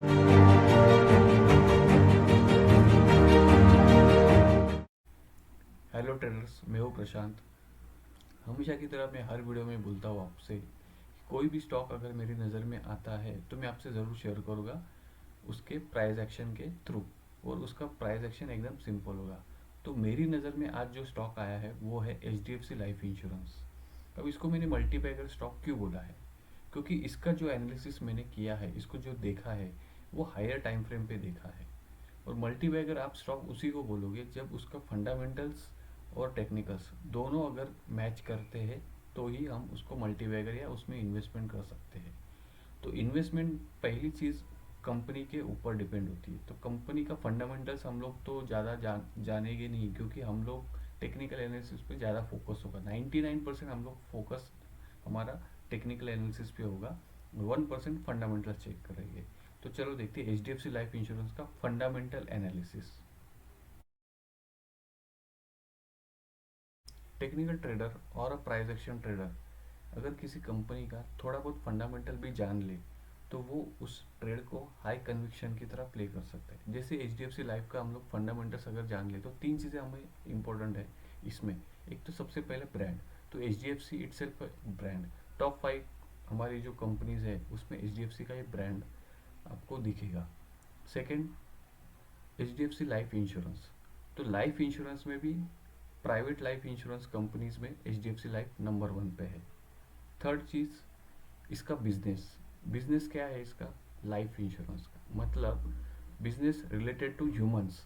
Hello traders, मैं हूँ प्रशांत। हमेशा की तरह मैं हर वीडियो में बोलता हूँ आपसे कि कोई भी स्टॉक अगर मेरी नज़र में आता है तो मैं आपसे ज़रूर शेयर करूँगा उसके प्राइस एक्शन के थ्रू। और उसका प्राइस एक्शन एकदम सिंपल होगा। तो मेरी नज़र में आज जो स्टॉक आया है वो है HDFC लाइफ इंश्योरेंस। अब इसको मैंने मल्टीबैगर स्टॉक क्यों बोला है? क्योंकि इसका जो एनालिसिस मैंने किया है, इसको जो देखा है, वो हायर टाइम फ्रेम पे देखा है। और मल्टीबैगर आप स्टॉक उसी को बोलोगे जब उसका फंडामेंटल्स और टेक्निकल्स दोनों अगर मैच करते हैं, तो ही हम उसको मल्टीबैगर या उसमें इन्वेस्टमेंट कर सकते हैं। तो इन्वेस्टमेंट पहली चीज़ कंपनी के ऊपर डिपेंड होती है। तो कंपनी का फंडामेंटल्स हम लोग तो ज़्यादा जानेंगे नहीं, क्योंकि हम लोग टेक्निकल एनालिसिस पे ज़्यादा फोकस होगा। 99% हम लोग फोकस हमारा टेक्निकल एनालिसिस पे होगा, 1% फंडामेंटल चेक करेंगे। तो चलो देखते हैं HDFC लाइफ इंश्योरेंस का फंडामेंटल एनालिसिस। टेक्निकल ट्रेडर और प्राइस एक्शन ट्रेडर अगर किसी कंपनी का थोड़ा बहुत फंडामेंटल भी जान ले, तो वो उस ट्रेड को हाई कन्विक्शन की तरह प्ले कर सकता है। जैसे HDFC लाइफ का हम लोग फंडामेंटल्स अगर जान ले तो तीन चीज़ें हमें इंपॉर्टेंट है इसमें। एक तो सबसे पहले ब्रांड। तो HDFC इटसेल्फ ब्रांड। टॉप 5 हमारी जो कंपनीज है उसमें HDFC का ये ब्रांड आपको दिखेगा। Second, HDFC life insurance. तो लाइफ इंश्योरेंस में भी प्राइवेट लाइफ इंश्योरेंस कंपनीज में HDFC लाइफ नंबर 1 पे है। थर्ड चीज़, इसका बिजनेस। बिजनेस क्या है इसका? लाइफ इंश्योरेंस का मतलब बिजनेस रिलेटेड टू ह्यूमंस।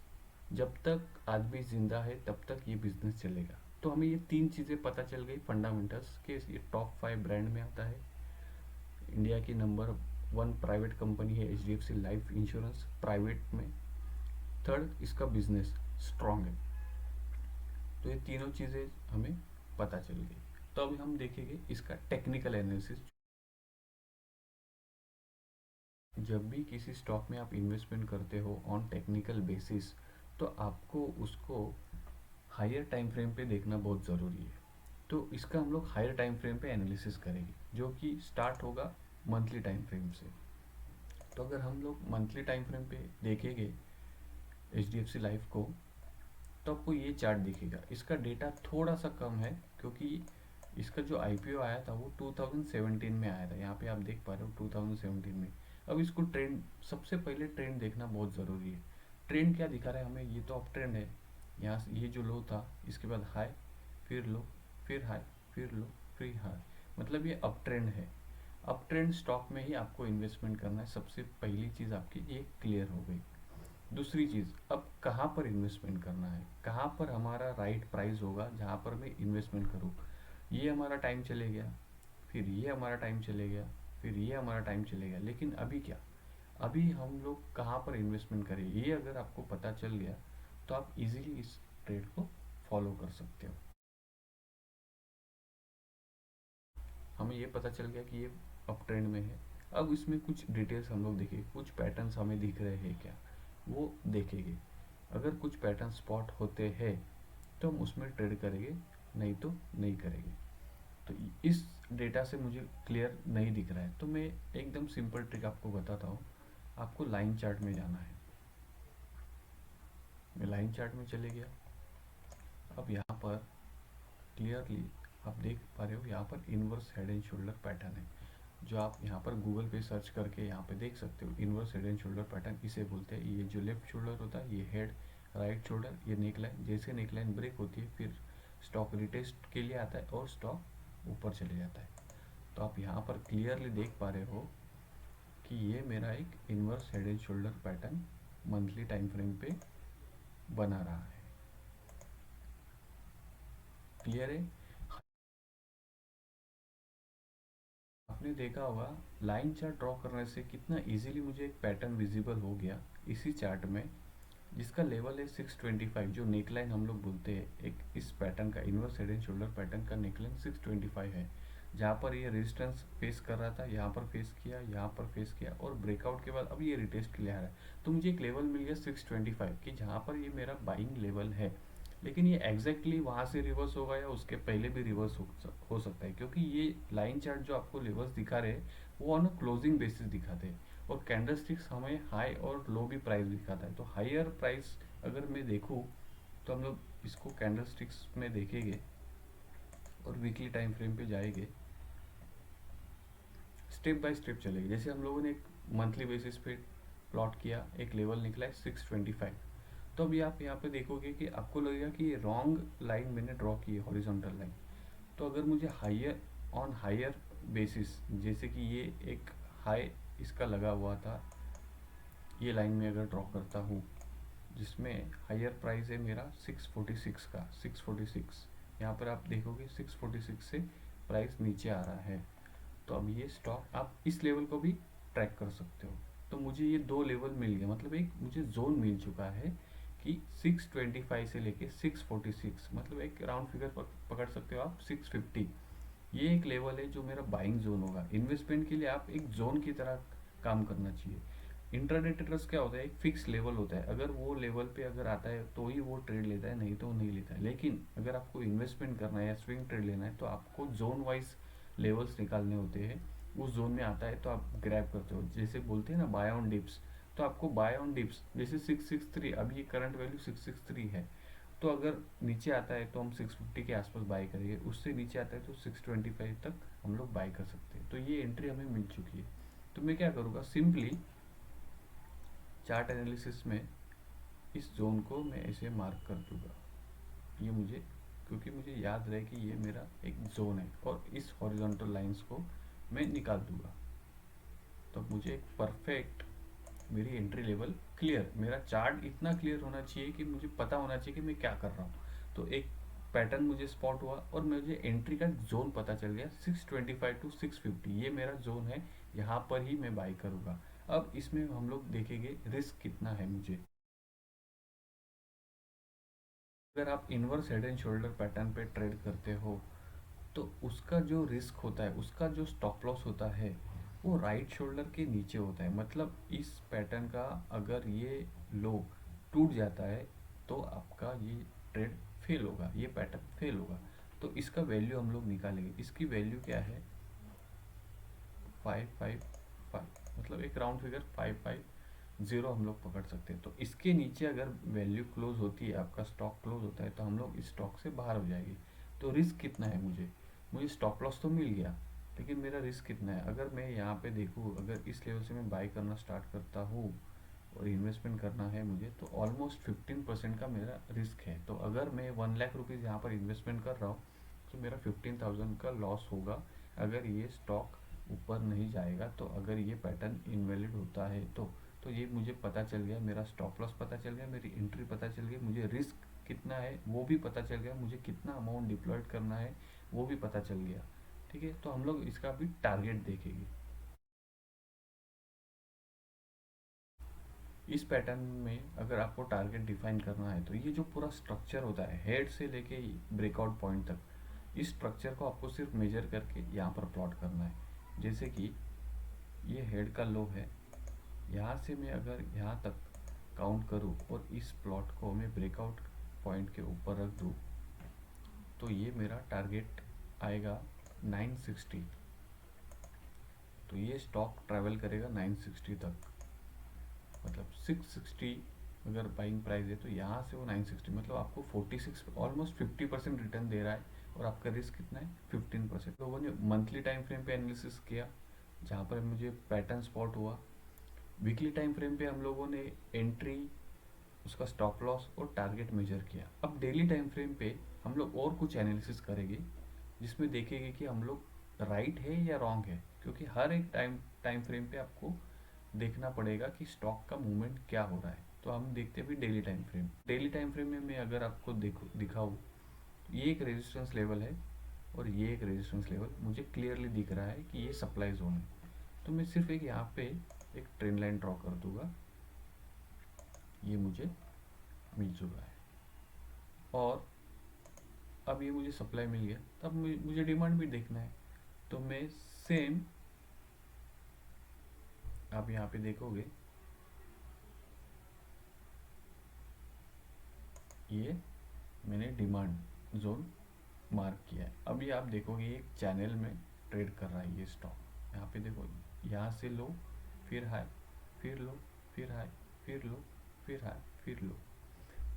जब तक आदमी जिंदा है तब तक ये बिजनेस चलेगा। तो हमें ये तीन चीज़ें पता चल गई फंडामेंटल्स के। ये टॉप 5 ब्रांड में आता है। इंडिया की नंबर 1 प्राइवेट कंपनी है HDFC लाइफ इंश्योरेंस प्राइवेट में। थर्ड, इसका बिजनेस स्ट्रांग है। तो ये तीनों चीज़ें हमें पता चल गई। तो अभी हम देखेंगे इसका टेक्निकल एनालिसिस। जब भी किसी स्टॉक में आप इन्वेस्टमेंट करते हो ऑन टेक्निकल बेसिस, तो आपको उसको हायर टाइम फ्रेम पे देखना बहुत ज़रूरी है। तो इसका हम लोग हायर टाइम फ्रेम पे एनालिसिस करेंगे, जो कि स्टार्ट होगा मंथली टाइम फ्रेम से। तो अगर हम लोग मंथली टाइम फ्रेम पे देखेंगे HDFC लाइफ को, तो आपको ये चार्ट दिखेगा। इसका डेटा थोड़ा सा कम है, क्योंकि इसका जो IPO आया था वो 2017 में आया था। यहाँ पे आप देख पा रहे हो 2017 में। अब इसको ट्रेंड, सबसे पहले ट्रेंड देखना बहुत ज़रूरी है। ट्रेंड क्या दिखा रहा है हमें? ये तो अप ट्रेंड है। यहाँ से ये जो लो था, इसके बाद हाई, फिर लो, फिर हाई, फिर लो, फिर हाई, मतलब ये अप ट्रेंड है। अप ट्रेंड स्टॉक में ही आपको इन्वेस्टमेंट करना है। सबसे पहली चीज़ आपकी ये क्लियर हो गई। दूसरी चीज़, अब कहाँ पर इन्वेस्टमेंट करना है, कहाँ पर हमारा राइट प्राइस होगा जहाँ पर मैं इन्वेस्टमेंट करूँ। ये हमारा टाइम चले गया, फिर ये हमारा टाइम चले गया, फिर ये हमारा टाइम चले गया, लेकिन अभी क्या? अभी हम लोग कहाँ पर इन्वेस्टमेंट करें, ये अगर आपको पता चल गया तो आप इजीली इस ट्रेड को फॉलो कर सकते हो। हमें ये पता चल गया कि ये अप ट्रेंड में है। अब इसमें कुछ डिटेल्स हम लोग देखेंगे, कुछ पैटर्न्स हमें दिख रहे हैं क्या, वो देखेंगे। अगर कुछ पैटर्न स्पॉट होते हैं तो हम उसमें ट्रेड करेंगे, नहीं तो नहीं करेंगे। तो इस डेटा से मुझे क्लियर नहीं दिख रहा है, तो मैं एकदम सिंपल ट्रिक आपको बताता हूँ। आपको लाइन चार्ट में जाना है। मैं लाइन चार्ट में चले गया। अब यहाँ पर क्लियरली आप देख पा रहे हो, यहाँ पर inverse head and shoulder pattern है, जो आप यहाँ पर गूगल पे सर्च करके यहाँ पे देख सकते हो। Inverse head and shoulder pattern इसे बोलते हैं। ये जो लेफ्ट शोल्डर होता है ये हेड, राइट शोल्डर ये नेक लाइन। जैसे नेक लाइन ब्रेक होती है फिर स्टॉक रिटेस्ट के लिए आता है और स्टॉक ऊपर चले जाता है। तो आप यहाँ पर क्लियरली देख पा रहे हो कि ये मेरा एक inverse head and shoulder pattern monthly time frame पे बना रहा है। क्लियर है? आपने देखा होगा लाइन चार्ट ड्रॉ करने से कितना इजीली मुझे एक पैटर्न विजिबल हो गया इसी चार्ट में, जिसका लेवल है 625। जो नेकलाइन हम लोग बोलते हैं, एक इस पैटर्न का inverse head and shoulder pattern का नेकलाइन 625 है। जहाँ पर ये रेजिस्टेंस फेस कर रहा था, यहाँ पर फेस किया, यहाँ पर फेस किया, और ब्रेकआउट के बाद अब ये रिटेस्ट के लिए आ रहा है। तो मुझे एक लेवल मिल गया 625 कि जहाँ पर ये मेरा बाइंग लेवल है। लेकिन ये एग्जैक्टली वहाँ से रिवर्स होगा या उसके पहले भी रिवर्स हो सकता है, क्योंकि ये लाइन चार्ट जो आपको लेवल्स दिखा रहे हैं वो ऑन अ क्लोजिंग बेसिस दिखाते हैं। और कैंडल स्टिक्स हमें हाई और लो भी प्राइस दिखाता है। तो हायर प्राइस अगर मैं देखूँ तो हम लोग इसको कैंडल स्टिक्स में देखेंगे और वीकली टाइम फ्रेम पे जाएंगे, स्टेप बाय स्टेप चलेगी। जैसे हम लोगों ने एक मंथली बेसिस पे प्लॉट किया, एक लेवल निकला है 625। तो अभी आप यहाँ पे देखोगे कि आपको लगेगा कि ये रॉन्ग लाइन मैंने ड्रॉ की है, हॉरिजॉन्टल लाइन। तो अगर मुझे हायर ऑन हायर बेसिस, जैसे कि ये एक हाई इसका लगा हुआ था, ये लाइन में अगर ड्रॉ करता हूँ जिसमें हायर प्राइस है मेरा 646 का, 646, यहाँ पर आप देखोगे 646 से प्राइस नीचे आ रहा है। तो अब ये स्टॉक आप इस लेवल को भी ट्रैक कर सकते हो। तो मुझे ये दो लेवल मिल गया, मतलब एक मुझे जोन मिल चुका है कि 625 से लेके 646, मतलब एक राउंड फिगर पकड़ सकते हो आप 650। ये एक लेवल है जो मेरा बाइंग जोन होगा। इन्वेस्टमेंट के लिए आप एक जोन की तरह काम करना चाहिए। इंट्राडे ट्रेडर्स क्या होता है, एक फिक्स लेवल होता है, अगर वो लेवल पे अगर आता है तो ही वो ट्रेड लेता है, नहीं तो वो नहीं लेता है। लेकिन अगर आपको इन्वेस्टमेंट करना है या स्विंग ट्रेड लेना है तो आपको जोन वाइज लेवल्स निकालने होते हैं। उस जोन में आता है तो आप ग्रैब करते हो, जैसे बोलते हैं ना बाय ऑन डिप्स। तो आपको बाय ऑन डिप्स, जैसे 663, अभी ये करंट वैल्यू 663 है, तो अगर नीचे आता है तो हम 650 के आसपास बाय करेंगे, उससे नीचे आता है तो 625 तक हम लोग बाय कर सकते हैं। तो ये एंट्री हमें मिल चुकी है। तो मैं क्या करूँगा, सिंपली चार्ट एनालिसिस में इस जोन को मैं ऐसे मार्क कर दूंगा, ये मुझे, क्योंकि मुझे याद रहे कि ये मेरा एक जोन है, और इस हॉरिजॉन्टल लाइंस को मैं निकाल दूंगा। तो मुझे एक परफेक्ट मेरी एंट्री लेवल क्लियर, मेरा चार्ट इतना क्लियर होना चाहिए कि मुझे पता होना चाहिए कि मैं क्या कर रहा हूँ। तो एक पैटर्न मुझे स्पॉट हुआ और मुझे एंट्री का जोन पता चल गया, 625 टू 650 ये मेरा जोन है, यहाँ पर ही मैं बाई करूँगा। अब इसमें हम लोग देखेंगे रिस्क कितना है मुझे। अगर आप inverse head and shoulder pattern पे ट्रेड करते हो तो उसका जो रिस्क होता है, उसका जो स्टॉप लॉस होता है, वो राइट शोल्डर के नीचे होता है। मतलब इस पैटर्न का अगर ये लो टूट जाता है तो आपका ये ट्रेड फेल होगा, ये पैटर्न फेल होगा। तो इसका वैल्यू हम लोग निकालेंगे, इसकी वैल्यू क्या है 555, मतलब एक राउंड फिगर 550 हम लोग पकड़ सकते हैं। तो इसके नीचे अगर वैल्यू क्लोज होती है, आपका स्टॉक क्लोज होता है, तो हम लोग इस स्टॉक से बाहर हो जाएंगे। तो रिस्क कितना है मुझे, मुझे स्टॉप लॉस तो मिल गया, लेकिन मेरा रिस्क कितना है। अगर मैं यहाँ पे देखूँ, अगर इस लेवल से मैं बाई करना स्टार्ट करता हूँ और इन्वेस्टमेंट करना है मुझे, तो ऑलमोस्ट 15% का मेरा रिस्क है। तो अगर मैं 1 लाख रुपीज़ यहाँ पर इन्वेस्टमेंट कर रहा हूँ तो मेरा 15,000 का लॉस होगा अगर ये स्टॉक ऊपर नहीं जाएगा। तो अगर ये पैटर्न इनवैलिड होता है तो ये मुझे पता चल गया, मेरा स्टॉप लॉस पता चल गया, मेरी एंट्री पता चल गई, मुझे रिस्क कितना है वो भी पता चल गया, मुझे कितना अमाउंट डिप्लॉयड करना है वो भी पता चल गया। ठीक है, तो हम लोग इसका भी टारगेट देखेंगे। इस पैटर्न में अगर आपको टारगेट डिफाइन करना है तो ये जो पूरा स्ट्रक्चर होता है हेड से लेके ब्रेकआउट पॉइंट तक, इस स्ट्रक्चर को आपको सिर्फ मेजर करके यहाँ पर प्लॉट करना है। जैसे कि ये हेड का लो है, यहाँ से मैं अगर यहाँ तक काउंट करूँ और इस प्लॉट को मैं ब्रेकआउट पॉइंट के ऊपर रख दूँ तो ये मेरा टारगेट आएगा 960। तो ये स्टॉक ट्रैवल करेगा 960 तक, मतलब 660 अगर बाइंग प्राइस है तो यहाँ से वो 960, मतलब आपको 46 ऑलमोस्ट 50% रिटर्न दे रहा है। और आपका रिस्क कितना है 15%। लोगों ने मंथली टाइम फ्रेम पे एनालिसिस किया जहाँ पर मुझे पैटर्न स्पॉट हुआ। वीकली टाइम फ्रेम पे हम लोगों ने एंट्री, उसका स्टॉप लॉस और टारगेट मेजर किया। अब डेली टाइम फ्रेम पे हम लोग और कुछ एनालिसिस करेंगे जिसमें देखेंगे कि हम लोग राइट है या रॉन्ग है, क्योंकि हर एक टाइम टाइम फ्रेम पे आपको देखना पड़ेगा कि स्टॉक का मूवमेंट क्या हो रहा है। तो हम देखते हैं भी daily time frame. Daily time frame में मैं अगर आपको देखो दिखाऊँ, ये एक रेजिस्टेंस लेवल है और ये एक रेजिस्टेंस लेवल मुझे क्लियरली दिख रहा है कि ये सप्लाई जोन है। तो मैं सिर्फ एक यहाँ पे एक ट्रेंड लाइन ड्रॉ कर दूंगा, ये मुझे मिल चुका है। और अब ये मुझे सप्लाई मिल गया, तब मुझे डिमांड भी देखना है। तो मैं सेम, आप यहाँ पे देखोगे ये मैंने डिमांड जोन मार्क किया है। अभी आप देखोगे एक चैनल में ट्रेड कर रहा है ये स्टॉक। यहाँ पे देखो, यहाँ से लो फिर हाई, फिर लो, फिर हाई, फिर लो, फिर हाई, फिर लो,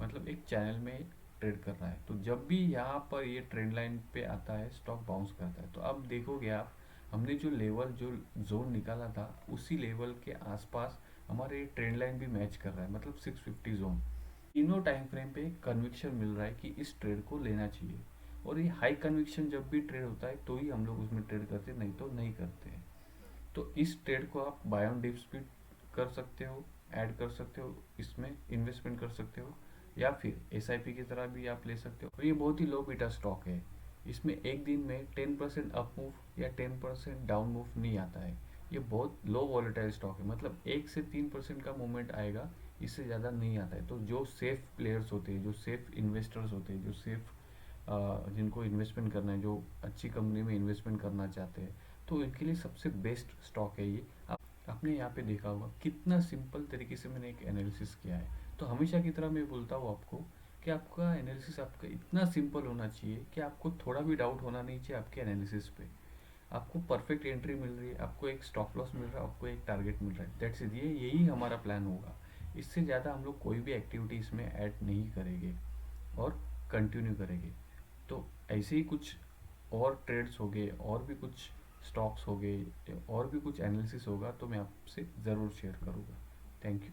मतलब एक चैनल में ट्रेड कर रहा है। तो जब भी यहाँ पर ये ट्रेंड लाइन पे आता है स्टॉक बाउंस करता है। तो अब देखोगे आप, हमने जो लेवल जो जोन निकाला था उसी लेवल के आसपास हमारे ये ट्रेंड लाइन भी मैच कर रहा है, मतलब 650 जोन। तीनों टाइम फ्रेम पे कन्विक्शन मिल रहा है कि इस ट्रेड को लेना चाहिए। और ये हाई कन्विक्शन जब भी ट्रेड होता है तो ही हम लोग उसमें ट्रेड करते हैं, नहीं तो नहीं करते हैं। तो इस ट्रेड को आप बाय ऑन डिप्स भी कर सकते हो, ऐड कर सकते हो, इसमें इन्वेस्टमेंट कर सकते हो, या फिर एसआईपी की तरह भी आप ले सकते हो। और ये बहुत ही लो बीटा स्टॉक है, इसमें एक दिन में 10% अप मूव या 10% डाउन मूव नहीं आता है। ये बहुत लो वॉलेटाइल स्टॉक है, मतलब 1 से 3% का मूवमेंट आएगा, इससे ज़्यादा नहीं आता है। तो जो सेफ प्लेयर्स होते हैं, जो सेफ इन्वेस्टर्स होते हैं, जो सेफ जिनको इन्वेस्टमेंट करना है, जो अच्छी कंपनी में इन्वेस्टमेंट करना चाहते हैं, तो इनके लिए सबसे बेस्ट स्टॉक है ये। आपने यहाँ पे देखा होगा कितना सिंपल तरीके से मैंने एक एनालिसिस किया है। तो हमेशा की तरह मैं बोलता हूँ आपको कि आपका एनालिसिस आपका इतना सिंपल होना चाहिए कि आपको थोड़ा भी डाउट होना नहीं चाहिए आपके एनालिसिस पे। आपको परफेक्ट एंट्री मिल रही है, आपको एक स्टॉप लॉस मिल रहा है, आपको एक टारगेट मिल रहा है, दैट्स इट। ये यही हमारा प्लान होगा। इससे ज़्यादा हम लोग कोई भी एक्टिविटी इसमें ऐड नहीं करेंगे और कंटिन्यू करेंगे। तो ऐसे ही कुछ और ट्रेड्स हो गए, और भी कुछ स्टॉक्स हो गए, और भी कुछ एनालिसिस होगा तो मैं आपसे ज़रूर शेयर करूँगा। Thank you.